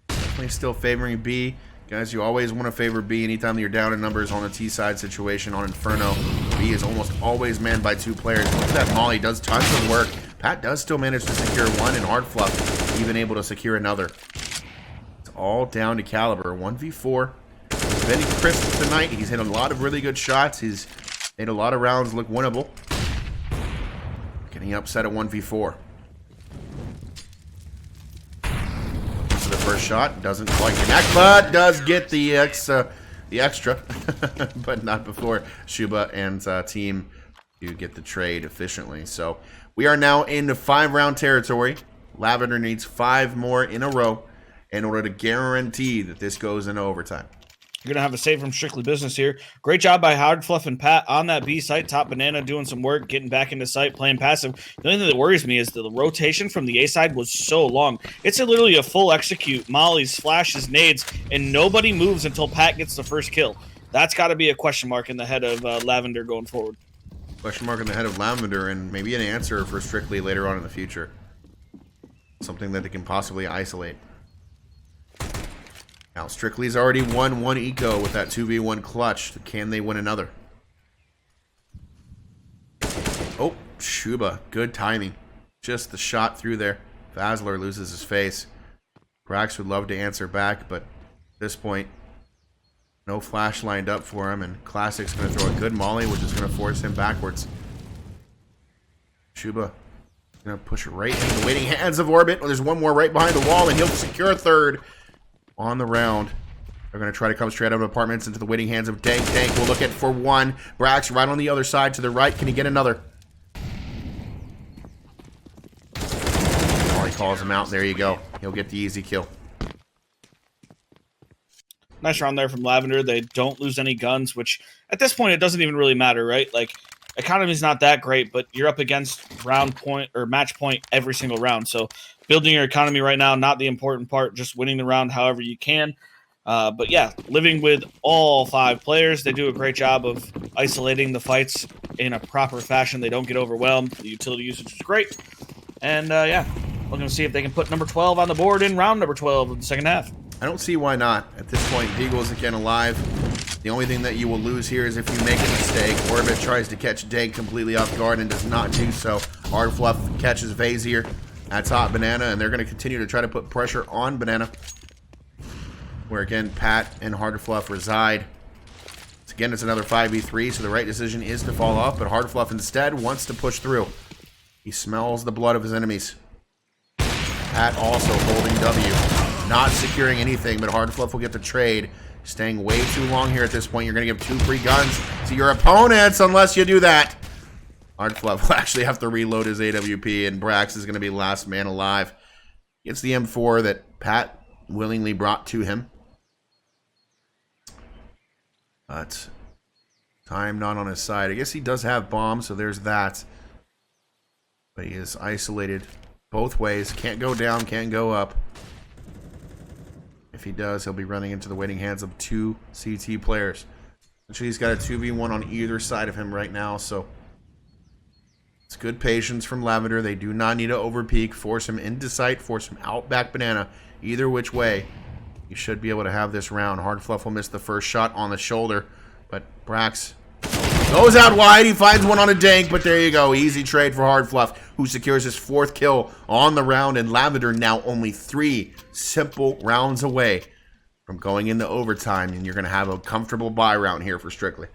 Definitely still favoring B. Guys, you always want to favor B anytime you're down in numbers on a T-side situation on Inferno. B is almost always manned by two players. Look at that Molly. Does tons of work. Pat does still manage to secure one, and HardFluff even able to secure another. It's all down to Caliber. 1v4. He's been crisp tonight. He's hit a lot of really good shots. He's made a lot of rounds look winnable. Getting upset at 1v4. For the first shot, doesn't quite connect, but does get the extra, but not before Shuba and team to get the trade efficiently. So we are now in the 5-round territory. Lavender needs 5 more in a row in order to guarantee that this goes into overtime. You're going to have a save from Strictly Business here. Great job by HardFluff and Pat on that B site. Top Banana doing some work, getting back into site, playing passive. The only thing that worries me is that the rotation from the A side was so long. It's literally a full execute. Mollies, flashes, nades, and nobody moves until Pat gets the first kill. That's got to be a question mark in the head of Lavender going forward. Question mark in the head of Lavender, and maybe an answer for Strictly later on in the future. Something that they can possibly isolate. Now, Strictly's already won one eco with that 2v1 clutch. Can they win another? Shuba, good timing. Just the shot through there. Vazler loses his face. Brax would love to answer back, but at this point, no flash lined up for him, and Classic's going to throw a good molly, which is going to force him backwards. Shuba going to push it right into the waiting hands of Orbit. There's one more right behind the wall, and he'll secure a third on the round. They're going to try to come straight out of apartments into the waiting hands of Dank. Dank will look at for one. Brax right on the other side to the right. Can he get another? Molly calls him out. There you go. He'll get the easy kill. Nice round there from Lavender. They don't lose any guns, which at this point, it doesn't even really matter, right? Like, economy's not that great, but you're up against round point or match point every single round. So building your economy right now, not the important part, just winning the round however you can. But yeah, living with all 5 players, they do a great job of isolating the fights in a proper fashion. They don't get overwhelmed. The utility usage is great. And yeah, looking to see if they can put number 12 on the board in round number 12 of the second half. I don't see why not. At this point, Deagle's again alive. The only thing that you will lose here is if you make a mistake. Orbit tries to catch Dank completely off guard and does not do so. HardFluff catches Vazier. That's Hot Banana, and they're going to continue to try to put pressure on Banana. Where again, Pat and HardFluff reside. So again, it's another 5v3, so the right decision is to fall off, but HardFluff instead wants to push through. He smells the blood of his enemies. Pat also holding W. Not securing anything, but HardFluff will get the trade. Staying way too long here at this point. You're going to give 2 free guns to your opponents unless you do that. HardFluff will actually have to reload his AWP, and Brax is going to be last man alive. Gets the M4 that Pat willingly brought to him. But time not on his side. I guess he does have bombs, so there's that. But he is isolated both ways. Can't go down, can't go up. If he does, he'll be running into the waiting hands of 2 CT players. Actually, he's got a 2v1 on either side of him right now, so it's good patience from Lavender. They do not need to overpeak. Force him into sight, force him out back Banana. Either which way, you should be able to have this round. HardFluff will miss the first shot on the shoulder, but Brax goes out wide. He finds one on a Dank, but there you go. Easy trade for HardFluff, who secures his 4th kill on the round, and Lavender now only 3 simple rounds away from going into overtime, and you're going to have a comfortable bye round here for Strictly.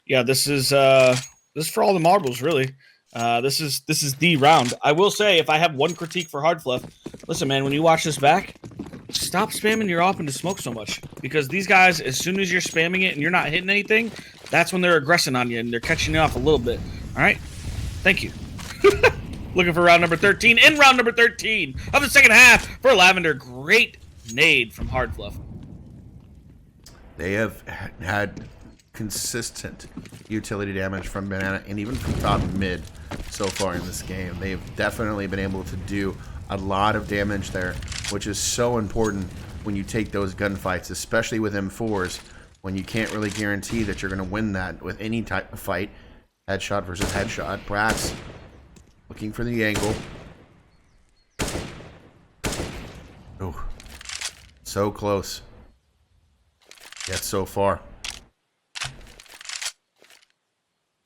Yeah, this is for all the marbles, really. This is the round. I will say, if I have one critique for HardFluff, listen, man, when you watch this back, stop spamming your op into smoke so much, because these guys, as soon as you're spamming it and you're not hitting anything, that's when they're aggressing on you and they're catching you off a little bit. All right, thank you. Looking for round number 13 in round number 13 of the second half for Lavender. Great nade from HardFluff. They have had consistent utility damage from Banana and even from top mid so far in this game. They've definitely been able to do a lot of damage there, which is so important when you take those gunfights, especially with M4s, when you can't really guarantee that you're going to win that with any type of fight. Headshot versus headshot. Brax looking for the angle. Oh, so close, yet so far.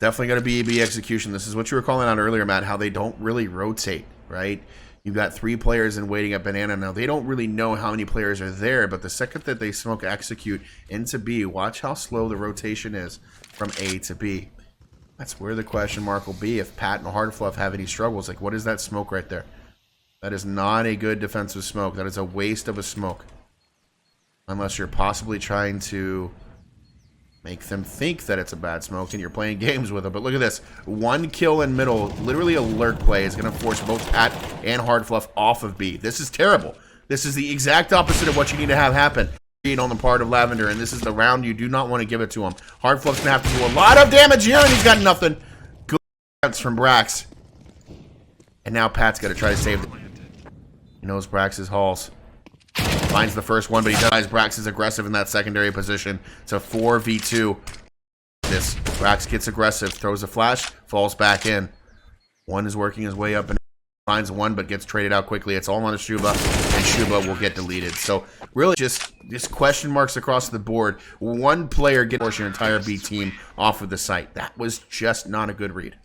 Definitely going to be B execution. This is what you were calling out earlier, Matt, how they don't really rotate, right? You've got 3 players in waiting at Banana. Now, they don't really know how many players are there, but the second that they smoke execute into B, watch how slow the rotation is from A to B. That's where the question mark will be if Pat and HardFluff have any struggles. Like, what is that smoke right there? That is not a good defensive smoke. That is a waste of a smoke. Unless you're possibly trying to make them think that it's a bad smoke and you're playing games with them. But look at this. 1 kill in middle, literally a lurk play, is going to force both Pat and HardFluff off of B. This is terrible. This is the exact opposite of what you need to have happen on the part of Lavender, and this is the round you do not want to give it to him. HardFluff's going to have to do a lot of damage here, and he's got nothing. Good chance from Brax. And now Pat's got to try to save it. He knows Brax's hauls. Finds the first one, but he dies. Brax is aggressive in that secondary position. It's a 4v2. This Brax gets aggressive, throws a flash, falls back in. One is working his way up and finds one, but gets traded out quickly. It's all on a Shuba, and Shuba will get deleted. So really just question marks across the board. One player gets your entire B team off of the site. That was just not a good read.